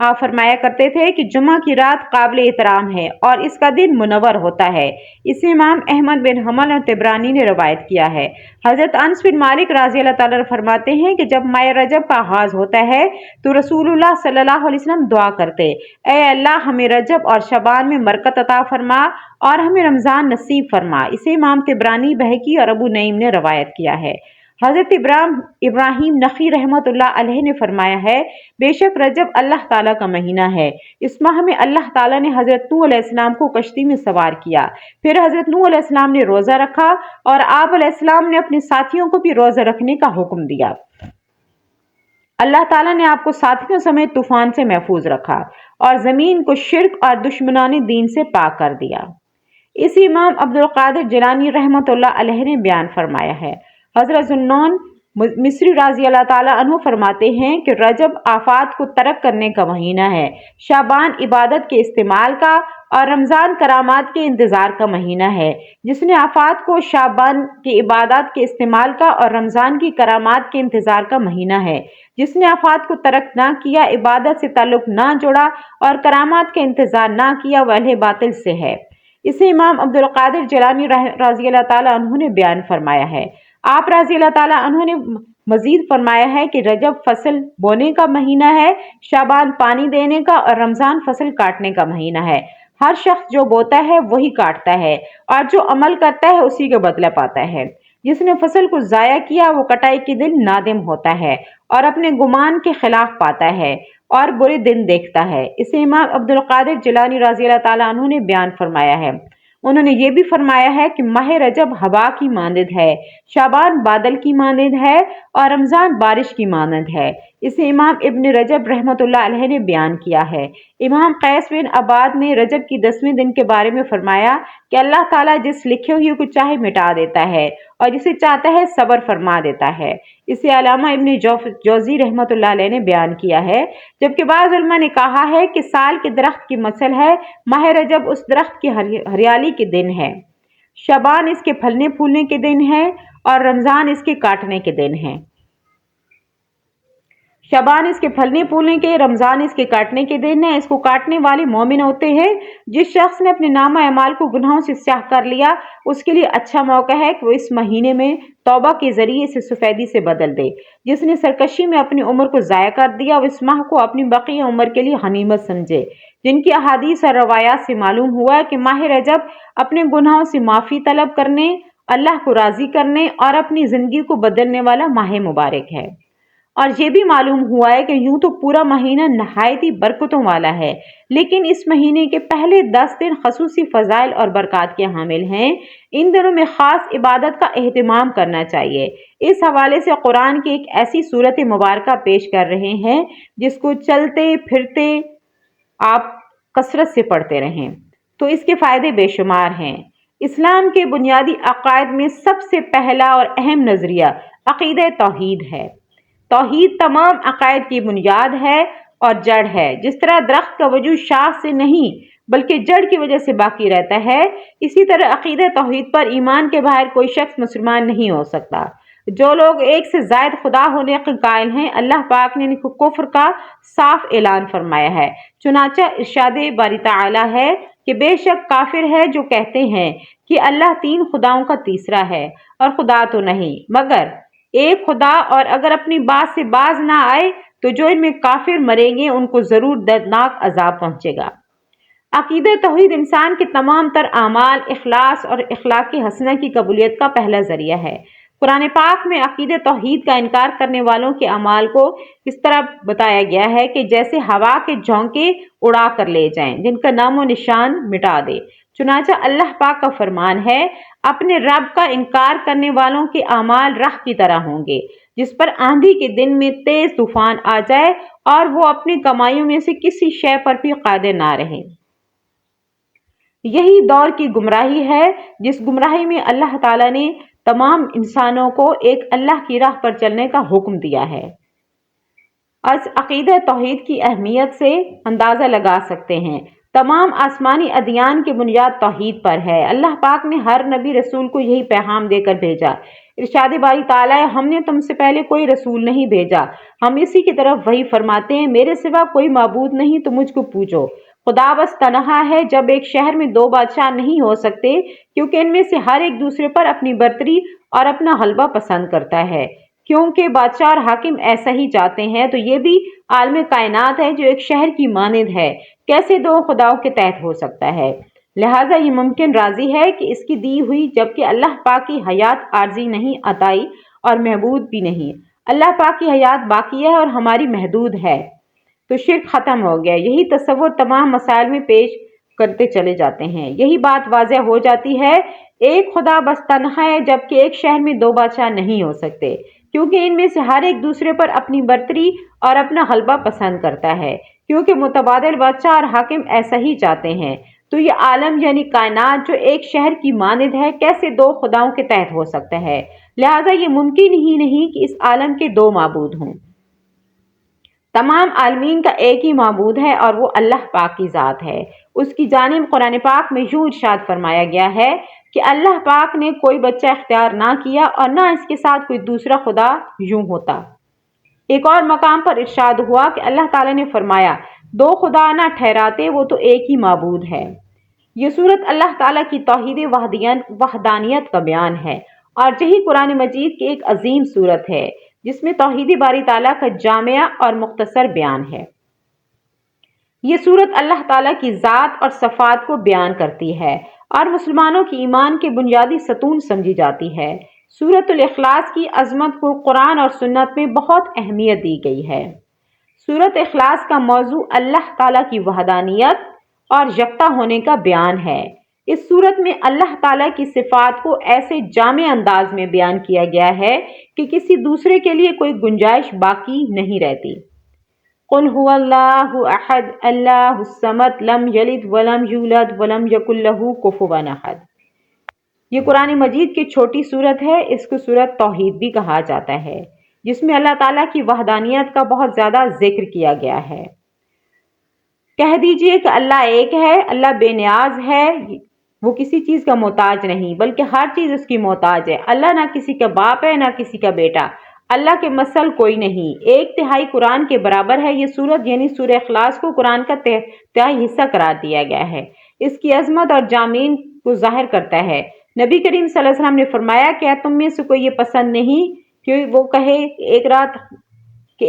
آپ فرمایا کرتے تھے کہ جمعہ کی رات قابل احترام ہے اور اس کا دن منور ہوتا ہے۔ اسے امام احمد بن حنبل اور طبرانی نے روایت کیا ہے۔ حضرت انس بن مالک رضی اللہ تعالیٰ فرماتے ہیں کہ جب ماہ رجب کا آغاز ہوتا ہے تو رسول اللہ صلی اللہ علیہ وسلم دعا کرتے، اے اللہ ہمیں رجب اور شعبان میں برکت عطا فرما اور ہمیں رمضان نصیب فرما۔ اسے امام طبرانی، بہقی اور ابو نعیم نے روایت کیا ہے۔ حضرت ابراہیم نخعی رحمۃ اللہ علیہ نے فرمایا ہے، بے شک رجب اللہ تعالیٰ کا مہینہ ہے۔ اس ماہ میں اللہ تعالیٰ نے حضرت نوح علیہ السلام کو کشتی میں سوار کیا، پھر حضرت نوح علیہ السلام نے روزہ رکھا اور آپ علیہ السلام نے اپنے ساتھیوں کو بھی روزہ رکھنے کا حکم دیا۔ اللہ تعالیٰ نے آپ کو ساتھیوں سمیت طوفان سے محفوظ رکھا اور زمین کو شرک اور دشمنان دین سے پاک کر دیا۔ اسی امام عبد القادر جیلانی رحمۃ اللہ علیہ نے بیان فرمایا ہے، حضرت ذوالنون مصری رضی اللہ تعالیٰ عنہ فرماتے ہیں کہ رجب آفات کو ترک کرنے کا مہینہ ہے، شعبان عبادت کے استعمال کا اور رمضان کرامات کے انتظار کا مہینہ ہے۔ جس نے آفات کو شعبان کی عبادات کے استعمال کا اور رمضان کی کرامات کے انتظار کا مہینہ ہے، جس نے آفات کو ترک نہ کیا، عبادت سے تعلق نہ جوڑا اور کرامات کا انتظار نہ کیا، وہ اہل باطل سے ہے۔ اسے امام عبد القادر جیلانی رضی اللہ تعالیٰ عنہ نے بیان فرمایا ہے۔ آپ رضی اللہ تعالیٰ عنہ نے مزید فرمایا ہے کہ رجب فصل بونے کا مہینہ ہے، شعبان پانی دینے کا اور رمضان فصل کاٹنے کا مہینہ ہے۔ ہر شخص جو بوتا ہے وہی کاٹتا ہے اور جو عمل کرتا ہے اسی کا بدلہ پاتا ہے۔ جس نے فصل کو ضائع کیا وہ کٹائی کے دن نادم ہوتا ہے اور اپنے گمان کے خلاف پاتا ہے اور برے دن دیکھتا ہے۔ اسے امام عبد القادر جیلانی رضی اللہ تعالیٰ عنہ نے بیان فرمایا ہے۔ انہوں نے یہ بھی فرمایا ہے کہ ماہ رجب ہوا کی مانند ہے، شعبان بادل کی مانند ہے اور رمضان بارش کی مانند ہے۔ اسے امام ابن رجب رحمۃ اللہ علیہ نے بیان کیا ہے۔ امام قیس بن عباد نے رجب کی 10ویں دن کے بارے میں فرمایا کہ اللہ تعالیٰ جس لکھے ہوئے کو چاہے مٹا دیتا ہے اور جسے چاہتا ہے صبر فرما دیتا ہے۔ اسے علامہ ابن جوزی رحمۃ اللہ علیہ نے بیان کیا ہے، جبکہ بعض علماء نے کہا ہے کہ سال کے درخت کی مثل ہے، ماہ رجب اس درخت کی ہریالی کے دن ہے، شعبان اس کے پھلنے پھولنے کے دن ہے اور رمضان اس کے کاٹنے کے دن ہے۔ شعبان اس کے پھلنے پھولنے کے، رمضان اس کے کاٹنے کے دن ہے۔ اس کو کاٹنے والے مومن ہوتے ہیں۔ جس شخص نے اپنے نامہ اعمال کو گناہوں سے سیاہ کر لیا، اس کے لیے اچھا موقع ہے کہ وہ اس مہینے میں توبہ کے ذریعے سے سفیدی سے بدل دے۔ جس نے سرکشی میں اپنی عمر کو ضائع کر دیا، وہ اس ماہ کو اپنی بقیہ عمر کے لیے غنیمت سمجھے۔ جن کی احادیث اور روایات سے معلوم ہوا کہ ماہ رجب اپنے گناہوں سے معافی طلب کرنے، اللہ کو راضی کرنے اور اپنی زندگی کو بدلنے والا ماہ مبارک ہے۔ اور یہ بھی معلوم ہوا ہے کہ یوں تو پورا مہینہ نہایت ہی برکتوں والا ہے، لیکن اس مہینے کے پہلے 10 دن خصوصی فضائل اور برکات کے حامل ہیں۔ ان دنوں میں خاص عبادت کا اہتمام کرنا چاہیے۔ اس حوالے سے قرآن کی ایک ایسی صورت مبارکہ پیش کر رہے ہیں جس کو چلتے پھرتے آپ کثرت سے پڑھتے رہیں تو اس کے فائدے بے شمار ہیں۔ اسلام کے بنیادی عقائد میں سب سے پہلا اور اہم نظریہ عقیدہ توحید ہے۔ توحید تمام عقائد کی بنیاد ہے اور جڑ ہے۔ جس طرح درخت کا وجود شاخ سے نہیں بلکہ جڑ کی وجہ سے باقی رہتا ہے، اسی طرح عقیدہ توحید پر ایمان کے بغیر کوئی شخص مسلمان نہیں ہو سکتا۔ جو لوگ ایک سے زائد خدا ہونے کے قائل ہیں، اللہ پاک نے ان کو کفر کا صاف اعلان فرمایا ہے۔ چنانچہ ارشاد باری تعالیٰ ہے کہ بے شک کافر ہے جو کہتے ہیں کہ اللہ 3 خداؤں کا تیسرا ہے، اور خدا تو نہیں مگر ایک خدا، اور اگر اپنی بات سے باز نہ آئے تو جو ان میں کافر مریں گے ان کو ضرور دردناک عذاب پہنچے گا۔ عقیدہ توحید انسان کے تمام تر اعمال، اخلاص اور اخلاق حسنہ کی قبولیت کا پہلا ذریعہ ہے۔ قرآن پاک میں عقیدہ توحید کا انکار کرنے والوں کے اعمال کو اس طرح بتایا گیا ہے کہ جیسے ہوا کے جھونکے اڑا کر لے جائیں، جن کا نام و نشان مٹا دے۔ چنانچہ اللہ پاک کا فرمان ہے، اپنے رب کا انکار کرنے والوں کے اعمال راہ کی طرح ہوں گے جس پر آندھی کے دن میں تیز طوفان آ جائے اور وہ اپنی کمائیوں میں سے کسی شے پر بھی قادر نہ رہیں۔ یہی دور کی گمراہی ہے جس گمراہی میں اللہ تعالیٰ نے تمام انسانوں کو ایک اللہ کی راہ پر چلنے کا حکم دیا ہے۔ از عقیدہ توحید کی اہمیت سے اندازہ لگا سکتے ہیں۔ تمام آسمانی ادیان کی بنیاد توحید پر ہے۔ اللہ پاک نے ہر نبی رسول کو یہی پیغام دے کر بھیجا۔ ارشاد باری تعالیٰ ہے، ہم نے تم سے پہلے کوئی رسول نہیں بھیجا، ہم اسی کی طرف وحی فرماتے ہیں، میرے سوا کوئی معبود نہیں تو مجھ کو پوجو۔ خدا بس تنہا ہے۔ جب ایک شہر میں دو بادشاہ نہیں ہو سکتے کیونکہ ان میں سے ہر ایک دوسرے پر اپنی برتری اور اپنا غلبہ پسند کرتا ہے، کیونکہ بادشاہ اور حاکم ایسا ہی چاہتے ہیں، تو یہ بھی عالم کائنات ہے جو ایک شہر کی مانند ہے، کیسے دو خداؤں کے تحت ہو سکتا ہے؟ لہٰذا یہ ممکن راضی ہے کہ اس کی دی ہوئی، جبکہ اللہ پاک کی حیات عارضی نہیں، عطائی اور محدود بھی نہیں۔ اللہ پاک کی حیات باقی ہے اور ہماری محدود ہے، تو شرک ختم ہو گیا۔ یہی تصور تمام مسائل میں پیش کرتے چلے جاتے ہیں۔ یہی بات واضح ہو جاتی ہے، ایک خدا بس تنہا ہے، جبکہ ایک شہر میں دو بادشاہ نہیں ہو سکتے، کیونکہ ان میں سے ہر ایک دوسرے پر اپنی برتری اور اپنا غلبہ پسند کرتا ہے، کیونکہ متبادل بادشاہ اور حاکم ایسا ہی چاہتے ہیں۔ تو یہ عالم یعنی کائنات جو ایک شہر کی مانند ہے، کیسے دو خداؤں کے تحت ہو سکتا ہے؟ لہٰذا یہ ممکن ہی نہیں کہ اس عالم کے دو معبود ہوں۔ تمام عالمین کا ایک ہی معبود ہے اور وہ اللہ پاک کی ذات ہے۔ اس کی جانب قرآن پاک میں یوں ارشاد فرمایا گیا ہے کہ اللہ پاک نے کوئی بچہ اختیار نہ کیا اور نہ اس کے ساتھ کوئی دوسرا خدا یوں ہوتا۔ ایک اور مقام پر ارشاد ہوا کہ اللہ تعالیٰ نے فرمایا، دو خدا نہ ٹھہراتے، وہ تو ایک ہی معبود ہے۔ یہ صورت اللہ تعالیٰ کی توحید وحدانیت کا بیان ہے اور یہی قرآن مجید کی ایک عظیم صورت ہے جس میں توحید باری تعالیٰ کا جامع اور مختصر بیان ہے۔ یہ صورت اللہ تعالیٰ کی ذات اور صفات کو بیان کرتی ہے اور مسلمانوں کی ایمان کے بنیادی ستون سمجھی جاتی ہے۔ سورۃ الاخلاص کی عظمت کو قرآن اور سنت میں بہت اہمیت دی گئی ہے۔ سورۃ اخلاص کا موضوع اللہ تعالیٰ کی وحدانیت اور یکتا ہونے کا بیان ہے۔ اس سورت میں اللہ تعالیٰ کی صفات کو ایسے جامع انداز میں بیان کیا گیا ہے کہ کسی دوسرے کے لیے کوئی گنجائش باقی نہیں رہتی۔ قل هو اللہ احد اللہ الصمد لم یلد ولم یولد ولم یکن لہ کفوا احد۔ یہ قرآن مجید کی چھوٹی سورت ہے، اس کو سورت توحید بھی کہا جاتا ہے، جس میں اللہ تعالیٰ کی وحدانیت کا بہت زیادہ ذکر کیا گیا ہے۔ کہہ دیجئے کہ اللہ ایک ہے، اللہ بے نیاز ہے، وہ کسی چیز کا محتاج نہیں بلکہ ہر چیز اس کی محتاج ہے۔ اللہ نہ کسی کا باپ ہے نہ کسی کا بیٹا، اللہ کے مثل کوئی نہیں، ایک تہائی قرآن کے برابر ہے۔ یہ سورت یعنی سورہ اخلاص کو قرآن کا تہائی حصہ قرار دیا گیا ہے، اس کی عظمت اور جامعین کو ظاہر کرتا ہے۔ نبی کریم صلی اللہ علیہ وسلم نے فرمایا، کیا تم میں سے کوئی یہ پسند نہیں کہ وہ کہے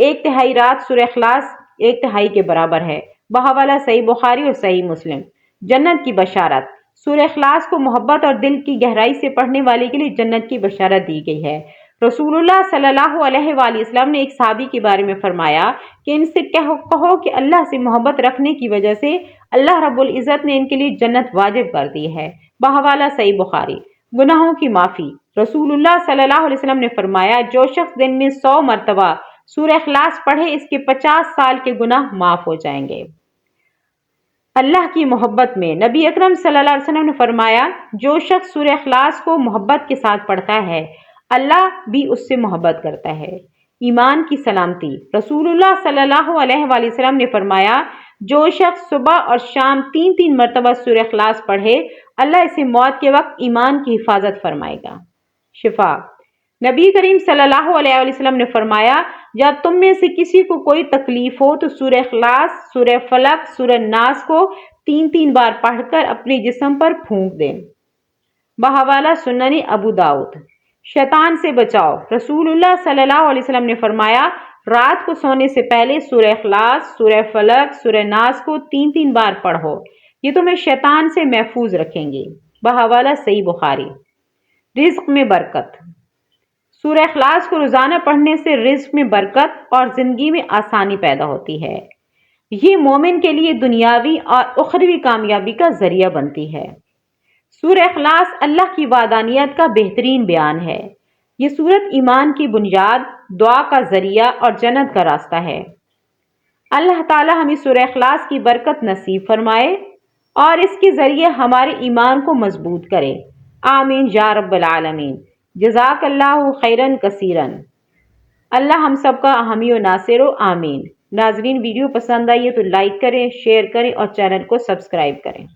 ایک تہائی رات سورہ اخلاص ایک تہائی کے برابر ہے؟ بحوالہ صحیح بخاری اور صحیح مسلم۔ جنت کی بشارت۔ سورہ اخلاص کو محبت اور دل کی گہرائی سے پڑھنے والے کے لیے جنت کی بشارت دی گئی ہے۔ رسول اللہ صلی اللہ علیہ وآلہ وسلم نے ایک صحابی کے بارے میں فرمایا کہ ان سے کہو کہ اللہ سے محبت رکھنے کی وجہ سے اللہ رب العزت نے ان کے لیے جنت واجب کر دی ہے۔ بحوالہ صحیح بخاری۔ گناہوں کی معافی۔ رسول اللہ صلی اللہ علیہ وسلم نے فرمایا، جو شخص دن میں 100 مرتبہ سورہ اخلاص پڑھے، اس کے 50 سال کے گناہ معاف ہو جائیں گے۔ اللہ کی محبت میں۔ نبی اکرم صلی اللہ علیہ وسلم نے فرمایا، جو شخص سورہ اخلاص کو محبت کے ساتھ پڑھتا ہے، اللہ بھی اس سے محبت کرتا ہے۔ ایمان کی سلامتی۔ رسول اللہ صلی اللہ علیہ وآلہ وسلم نے فرمایا، جو شخص صبح اور شام 3 مرتبہ سورہ اخلاص پڑھے، اللہ اسے موت کے وقت ایمان کی حفاظت فرمائے گا۔ شفا۔ نبی کریم صلی اللہ علیہ وآلہ وسلم نے فرمایا، جب تم میں سے کسی کو کوئی تکلیف ہو تو سورہ اخلاص، سورہ فلق، سورہ ناس کو 3 بار پڑھ کر اپنے جسم پر پھونک دیں۔ بحوالہ سنن ابو داؤد۔ شیطان سے بچاؤ۔ رسول اللہ صلی اللہ علیہ وسلم نے فرمایا، رات کو سونے سے پہلے سورہ اخلاص، سورہ فلق، سورہ ناس کو 3 بار پڑھو، یہ تمہیں شیطان سے محفوظ رکھیں گے۔ بحوالہ صحیح بخاری۔ رزق میں برکت۔ سورہ اخلاص کو روزانہ پڑھنے سے رزق میں برکت اور زندگی میں آسانی پیدا ہوتی ہے۔ یہ مومن کے لیے دنیاوی اور اخروی کامیابی کا ذریعہ بنتی ہے۔ سورہ اخلاص اللہ کی وحدانیت کا بہترین بیان ہے۔ یہ سورت ایمان کی بنیاد، دعا کا ذریعہ اور جنت کا راستہ ہے۔ اللہ تعالی ہمیں سورہ اخلاص کی برکت نصیب فرمائے اور اس کے ذریعے ہمارے ایمان کو مضبوط کرے۔ آمین یا رب العالمین۔ جزاک اللہ خیرن کثیرن۔ اللہ ہم سب کا حامی و ناصر و آمین۔ ناظرین ویڈیو پسند آئی ہے تو لائک کریں، شیئر کریں اور چینل کو سبسکرائب کریں۔